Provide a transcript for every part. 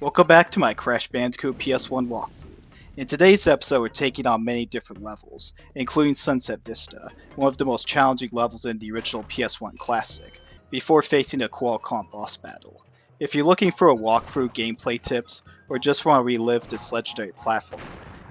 Welcome back to my Crash Bandicoot PS1 walkthrough. In today's episode, we're taking on many different levels, including Sunset Vista, one of the most challenging levels in the original PS1 classic, before facing a Qualcomm boss battle. If you're looking for a walkthrough gameplay tips, or just want to relive this legendary platformer,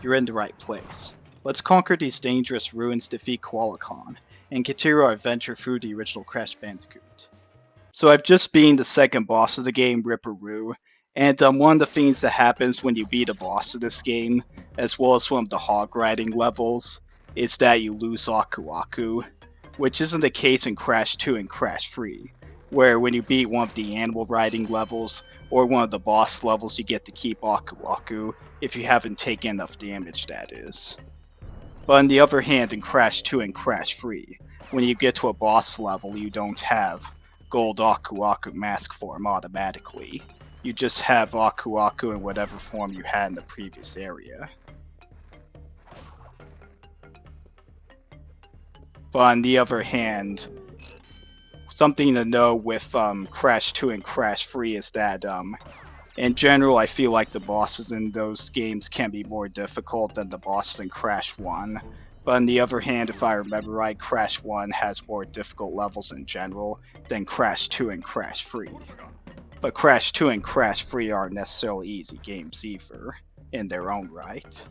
you're in the right place. Let's conquer these dangerous ruins, defeat Qualicon, and continue our adventure through the original Crash Bandicoot. So I've just beaten the second boss of the game, Ripper Roo, and one of the things that happens when you beat a boss of this game, as well as one of the hog riding levels, is that you lose Aku Aku, which isn't the case in Crash 2 and Crash 3, where when you beat one of the animal riding levels or one of the boss levels, you get to keep Aku Aku if you haven't taken enough damage, that is. But on the other hand, in Crash 2 and Crash 3, when you get to a boss level, you don't have Gold Aku Aku mask form automatically. You just have Aku Aku in whatever form you had in the previous area. But on the other hand, something to know with Crash 2 and Crash 3 is that in general, I feel like the bosses in those games can be more difficult than the bosses in Crash 1. But on the other hand, if I remember right, Crash 1 has more difficult levels in general than Crash 2 and Crash 3. But Crash 2 and Crash 3 aren't necessarily easy games either, in their own right.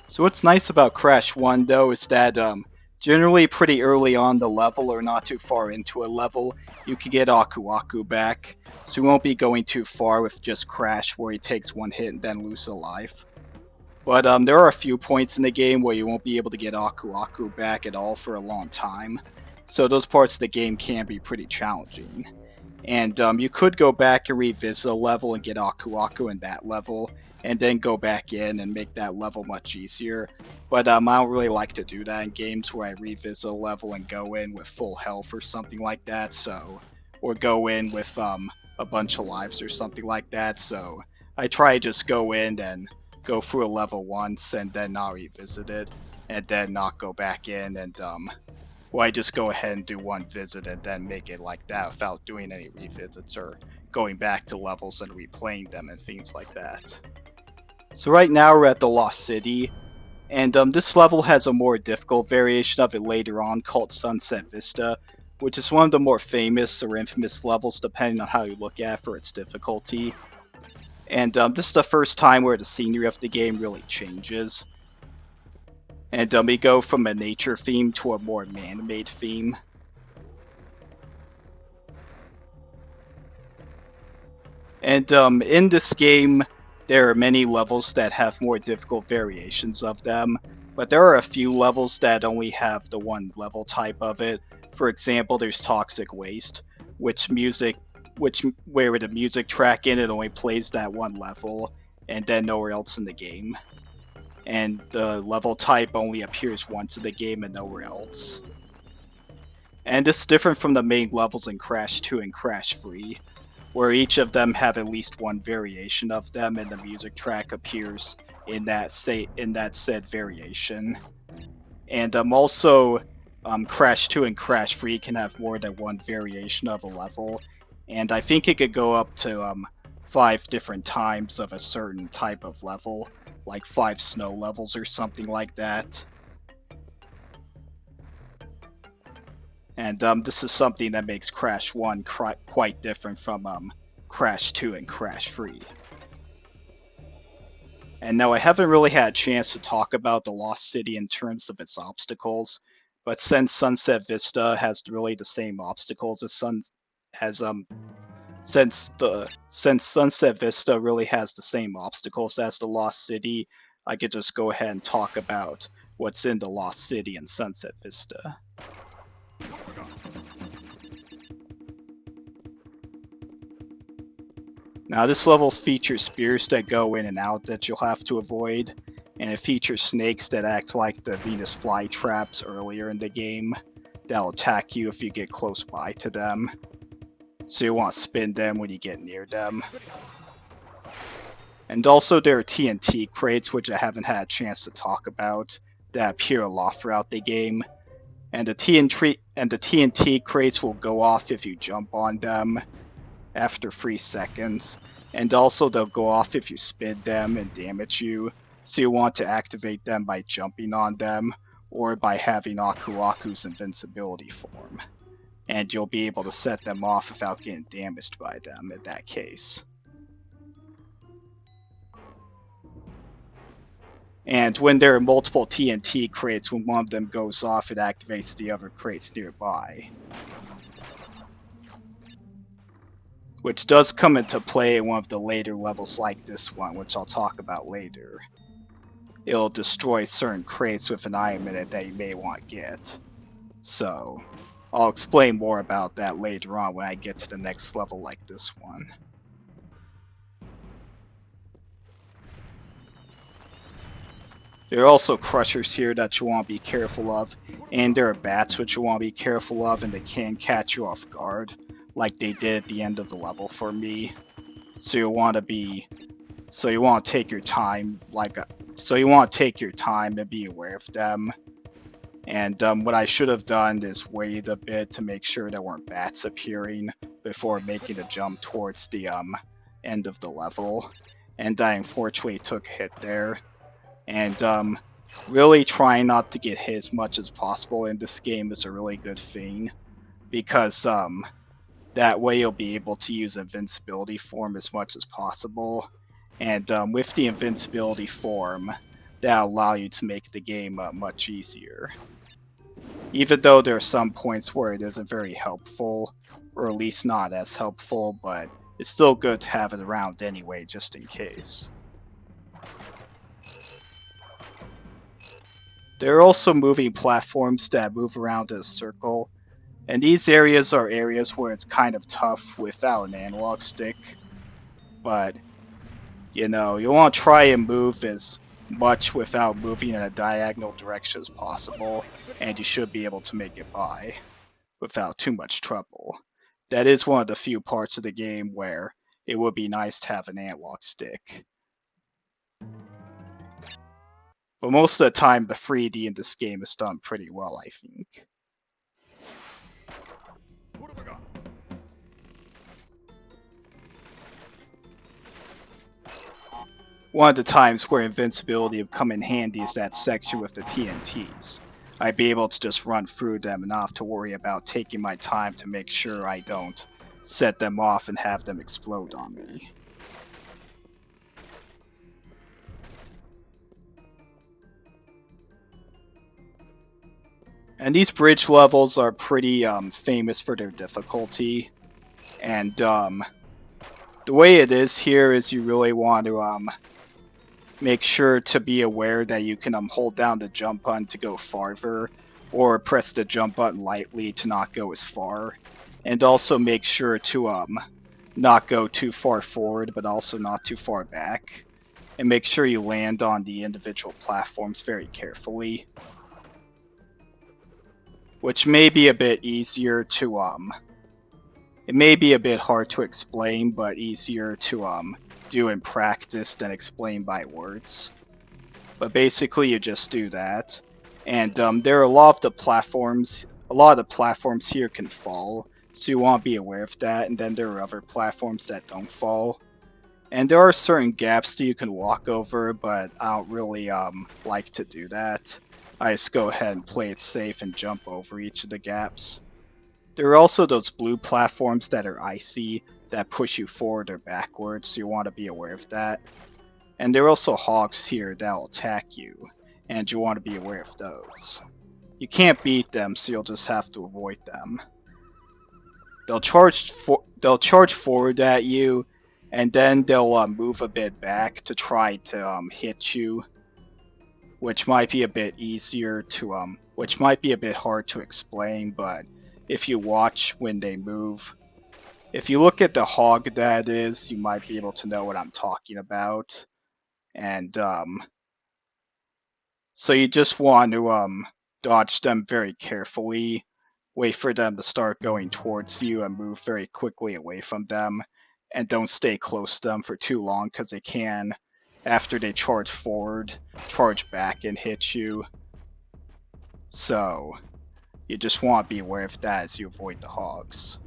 So what's nice about Crash 1 though is that generally pretty early on the level or not too far into a level, you can get Aku Aku back. So you won't be going too far with just Crash where he takes one hit and then loses a life. But there are a few points in the game where you won't be able to get Aku Aku back at all for a long time. So those parts of the game can be pretty challenging. And you could go back and revisit a level and get Aku Aku in that level, and then go back in and make that level much easier. But I don't really like to do that in games where I revisit a level and go in with full health or something like that. Or go in with a bunch of lives or something like that. So I try to just go in and go through a level once and then not revisit it, and then not go back in and I just go ahead and do one visit and then make it like that without doing any revisits or going back to levels and replaying them and things like that. So right now we're at the Lost City, and this level has a more difficult variation of it later on called Sunset Vista, which is one of the more famous or infamous levels depending on how you look at it for its difficulty. And this is the first time where the scenery of the game really changes. And we go from a nature theme to a more man-made theme. And in this game, there are many levels that have more difficult variations of them, but there are a few levels that only have the one level type of it. For example, there's Toxic Waste, where the music track in it only plays that one level, and then nowhere else in the game. And the level type only appears once in the game and nowhere else. And this is different from the main levels in Crash 2 and Crash 3, where each of them have at least one variation of them, and the music track appears in that said variation. And also, Crash 2 and Crash 3 can have more than one variation of a level, and I think it could go up to 5 different times of a certain type of level, like 5 snow levels or something like that. And this is something that makes Crash 1 quite different from Crash 2 and Crash 3. And now I haven't really had a chance to talk about the Lost City in terms of its obstacles, but since Sunset Vista has really the same obstacles as since Sunset Vista really has the same obstacles as the Lost City, I could just go ahead and talk about what's in the Lost City and Sunset Vista. Now this level features spears that go in and out that you'll have to avoid, and it features snakes that act like the Venus flytraps earlier in the game that'll attack you if you get close by to them. So you want to spin them when you get near them. And also there are TNT crates, which I haven't had a chance to talk about, that appear a lot throughout the game. And the TNT crates will go off if you jump on them after 3 seconds. And also they'll go off if you spin them and damage you. So you want to activate them by jumping on them or by having Aku Aku's invincibility form. And you'll be able to set them off without getting damaged by them in that case. And when there are multiple TNT crates, when one of them goes off, it activates the other crates nearby. Which does come into play in one of the later levels like this one, which I'll talk about later. It'll destroy certain crates with an item in it that you may want to get. So, I'll explain more about that later on when I get to the next level like this one. There are also crushers here that you want to be careful of, and there are bats which you want to be careful of, and they can catch you off guard, like they did at the end of the level for me. So you want to take your time, and be aware of them. And what I should have done is wait a bit to make sure there weren't bats appearing before making the jump towards the end of the level. And I unfortunately took a hit there. And really trying not to get hit as much as possible in this game is a really good thing, because that way you'll be able to use invincibility form as much as possible. And with the invincibility form, that'll allow you to make the game much easier. Even though there are some points where it isn't very helpful, or at least not as helpful, but it's still good to have it around anyway, just in case. There are also moving platforms that move around in a circle, and these areas are areas where it's kind of tough without an analog stick. But, you know, you want to try and move as much without moving in a diagonal direction as possible, and you should be able to make it by without too much trouble. That is one of the few parts of the game where it would be nice to have an analog stick. But most of the time, the 3D in this game is done pretty well, I think. One of the times where invincibility would come in handy is that section with the TNTs. I'd be able to just run through them and not have to worry about taking my time to make sure I don't set them off and have them explode on me. And these bridge levels are pretty famous for their difficulty. And the way it is here is you really want to make sure to be aware that you can hold down the jump button to go farther, or press the jump button lightly to not go as far. And also make sure to not go too far forward, but also not too far back. And make sure you land on the individual platforms very carefully. Which may be a bit easier to, it may be a bit hard to explain, but easier to, do in practice than explain by words. But basically you just do that. And there are a lot of the platforms here can fall, so you want to be aware of that. And then there are other platforms that don't fall. And there are certain gaps that you can walk over, but I don't really like to do that. I just go ahead and play it safe and jump over each of the gaps. There are also those blue platforms that are icy that push you forward or backwards, so you want to be aware of that. And there are also hogs here that will attack you, and you want to be aware of those. You can't beat them, so you'll just have to avoid them. They'll charge forward at you, and then they'll move a bit back to try to hit you, which might be a bit which might be a bit hard to explain, but if you watch when they move, if you look at the hog that is, you might be able to know what I'm talking about. And so you just want to dodge them very carefully, wait for them to start going towards you and move very quickly away from them, and don't stay close to them for too long, because they can, after they charge forward, charge back and hit you. So You just want to be aware of that as you avoid the hogs.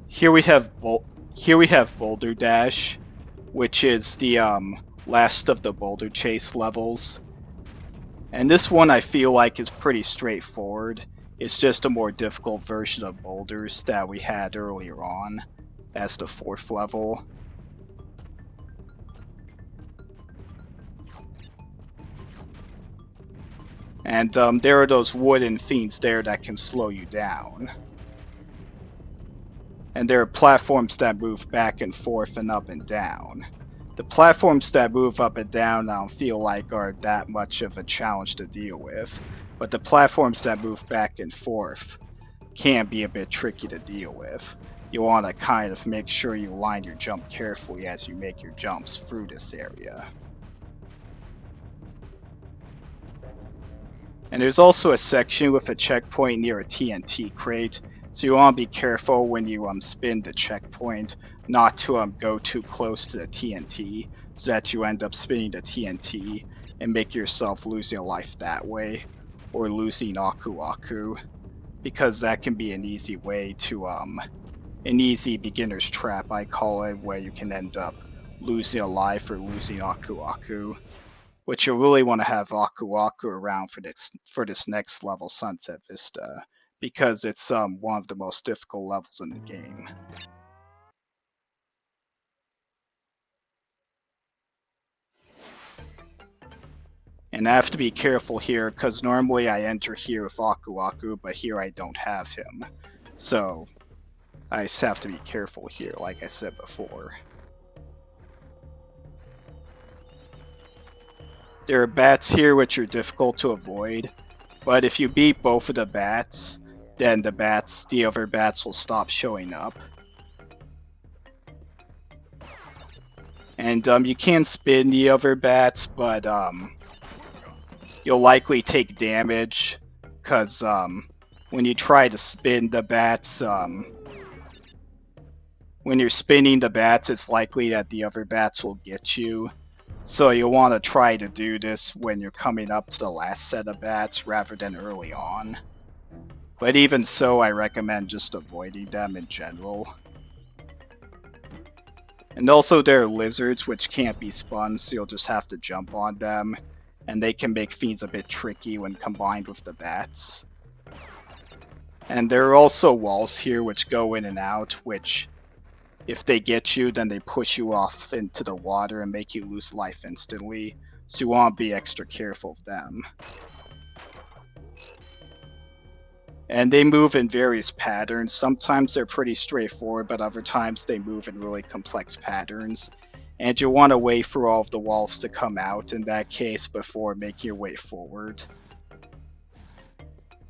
Here we have Boulder Dash, which is the last of the Boulder Chase levels. And this one I feel like is pretty straightforward. It's just a more difficult version of boulders that we had earlier on as the 4th level. And there are those wooden fiends there that can slow you down. And there are platforms that move back and forth and up and down. The platforms that move up and down I don't feel like are that much of a challenge to deal with, but the platforms that move back and forth can be a bit tricky to deal with. You want to kind of make sure you line your jump carefully as you make your jumps through this area. And there's also a section with a checkpoint near a TNT crate, so you want to be careful when you spin the checkpoint not to go too close to the TNT, so that you end up spinning the TNT and make yourself lose your life that way, or losing Aku Aku, because that can be an easy way to an easy beginner's trap I call it, where you can end up losing a life or losing Aku Aku. Which you really want to have Aku Aku around for this next level, Sunset Vista, because it's one of the most difficult levels in the game. And I have to be careful here, because normally I enter here with Aku Aku, but here I don't have him. So I just have to be careful here, like I said before. There are bats here which are difficult to avoid, but if you beat both of the bats, then the other bats will stop showing up. And you can spin the other bats, but you'll likely take damage, because when you try to spin the bats, when you're spinning the bats, it's likely that the other bats will get you. So you'll want to try to do this when you're coming up to the last set of bats rather than early on. But even so, I recommend just avoiding them in general. And also there are lizards which can't be spun, so you'll just have to jump on them, and they can make fiends a bit tricky when combined with the bats. And there are also walls here which go in and out, which if they get you, then they push you off into the water and make you lose life instantly, so you want to be extra careful of them. And they move in various patterns. Sometimes they're pretty straightforward, but other times they move in really complex patterns. And you want to wait for all of the walls to come out in that case before making your way forward.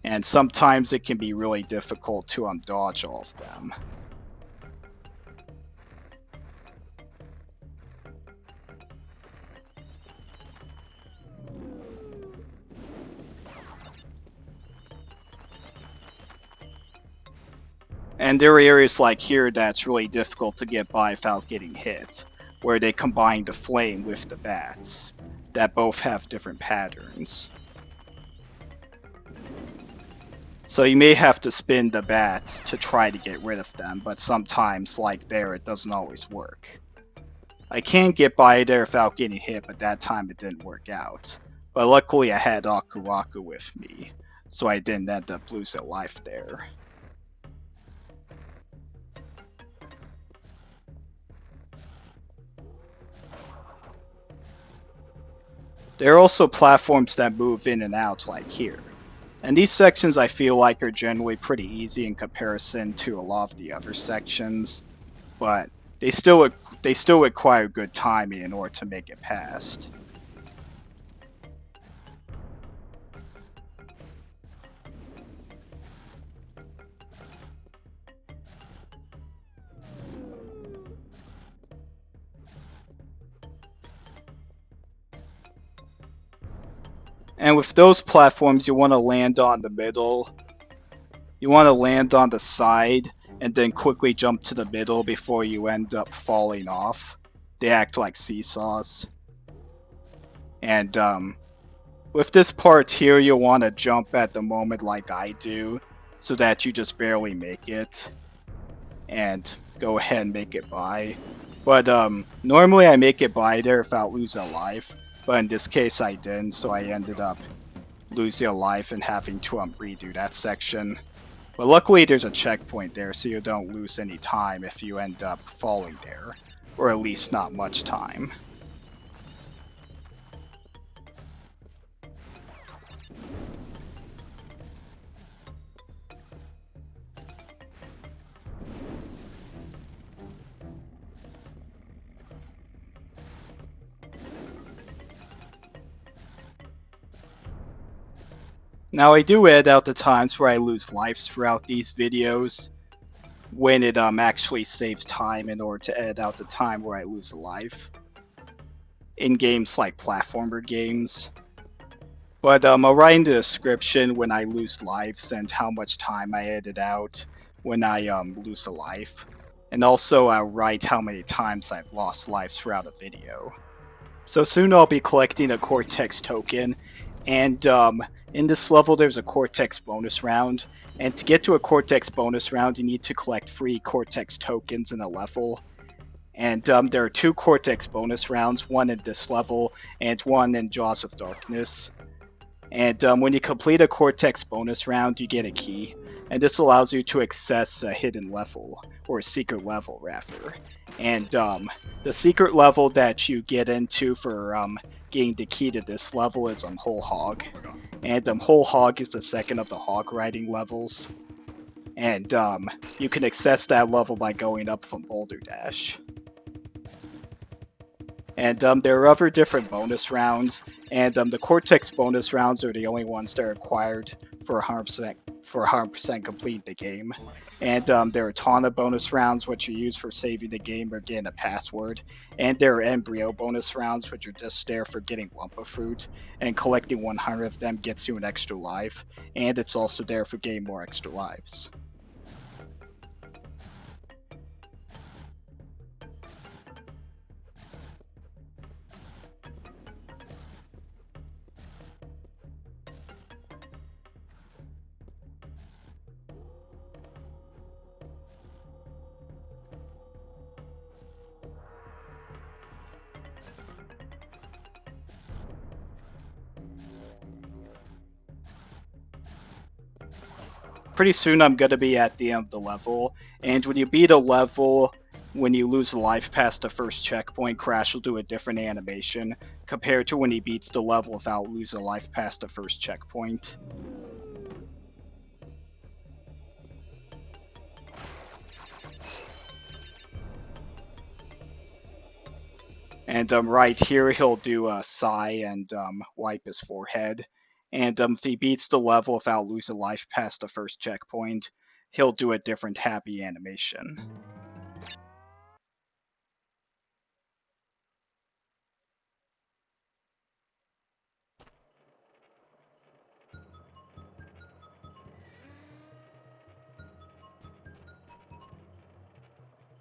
And sometimes it can be really difficult to dodge all of them. And there are areas like here that's really difficult to get by without getting hit, where they combine the flame with the bats, that both have different patterns. So you may have to spin the bats to try to get rid of them, but sometimes, like there, it doesn't always work. I can get by there without getting hit, but that time it didn't work out. But luckily I had Aku Aku with me, so I didn't end up losing life there. There are also platforms that move in and out like here. And these sections I feel like are generally pretty easy in comparison to a lot of the other sections, but they still require good timing in order to make it past. And with those platforms, you want to land on the middle. You want to land on the side and then quickly jump to the middle before you end up falling off. They act like seesaws. And with this part here, you'll want to jump at the moment like I do, so that you just barely make it, and go ahead and make it by. But normally I make it by there without losing a life, but in this case I didn't, so I ended up losing a life and having to redo that section. But luckily there's a checkpoint there, so you don't lose any time if you end up falling there, or at least not much time. Now I do edit out the times where I lose lives throughout these videos, when it actually saves time in order to edit out the time where I lose a life. In games like platformer games. But I'll write in the description when I lose lives and how much time I edit out when I lose a life. And also I'll write how many times I've lost lives throughout a video. So soon I'll be collecting a Cortex token, and in this level there's a Cortex bonus round, and to get to a Cortex bonus round you need to collect 3 Cortex tokens in a level. And there are 2 Cortex bonus rounds, one in this level and one in Jaws of Darkness. And when you complete a Cortex bonus round, you get a key, and this allows you to access a hidden level, or a secret level rather. And the secret level that you get into for getting the key to this level is Whole Hog. And Whole Hog is the second of the hog riding levels. And you can access that level by going up from Boulder Dash. And there are other different bonus rounds, and the Cortex bonus rounds are the only ones that are required for 100% complete the game. And there are Tana bonus rounds, which are used for saving the game or getting a password. And there are Embryo bonus rounds, which are just there for getting Wumpa Fruit, and collecting 100 of them gets you an extra life, and it's also there for getting more extra lives. Pretty soon I'm going to be at the end of the level, and when you beat a level, when you lose a life past the first checkpoint, Crash will do a different animation compared to when he beats the level without losing a life past the first checkpoint. And right here he'll do a sigh and wipe his forehead. And if he beats the level without losing life past the first checkpoint, he'll do a different happy animation.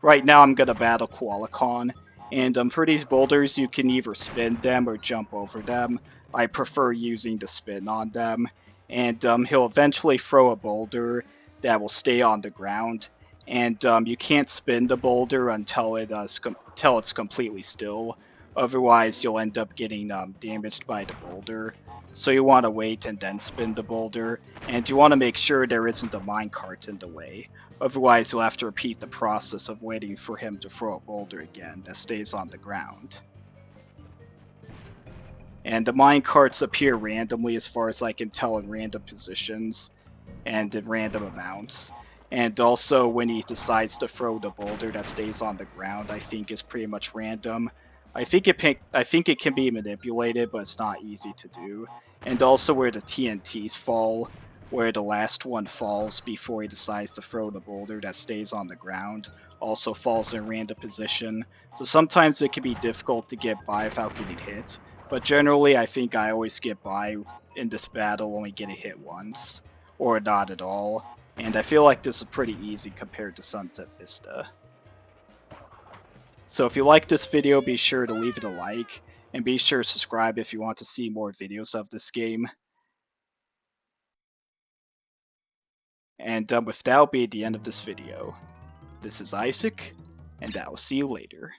Right now I'm gonna battle Koalacon, and for these boulders you can either spin them or jump over them. I prefer using the spin on them, and he'll eventually throw a boulder that will stay on the ground, and you can't spin the boulder until it's completely still. Otherwise, you'll end up getting damaged by the boulder. So you want to wait and then spin the boulder, and you want to make sure there isn't a minecart in the way. Otherwise, you'll have to repeat the process of waiting for him to throw a boulder again that stays on the ground. And the minecarts appear randomly as far as I can tell in random positions and in random amounts. And also when he decides to throw the boulder that stays on the ground, I think is pretty much random. I think it can be manipulated, but it's not easy to do. And also where the TNTs fall, where the last one falls before he decides to throw the boulder that stays on the ground, also falls in a random position. So sometimes it can be difficult to get by without getting hit. But generally, I think I always get by in this battle only getting hit once, or not at all. And I feel like this is pretty easy compared to Sunset Vista. So if you like this video, be sure to leave it a like, And be sure to subscribe if you want to see more videos of this game. And with that will be the end of this video. This is Isaac, and I will see you later.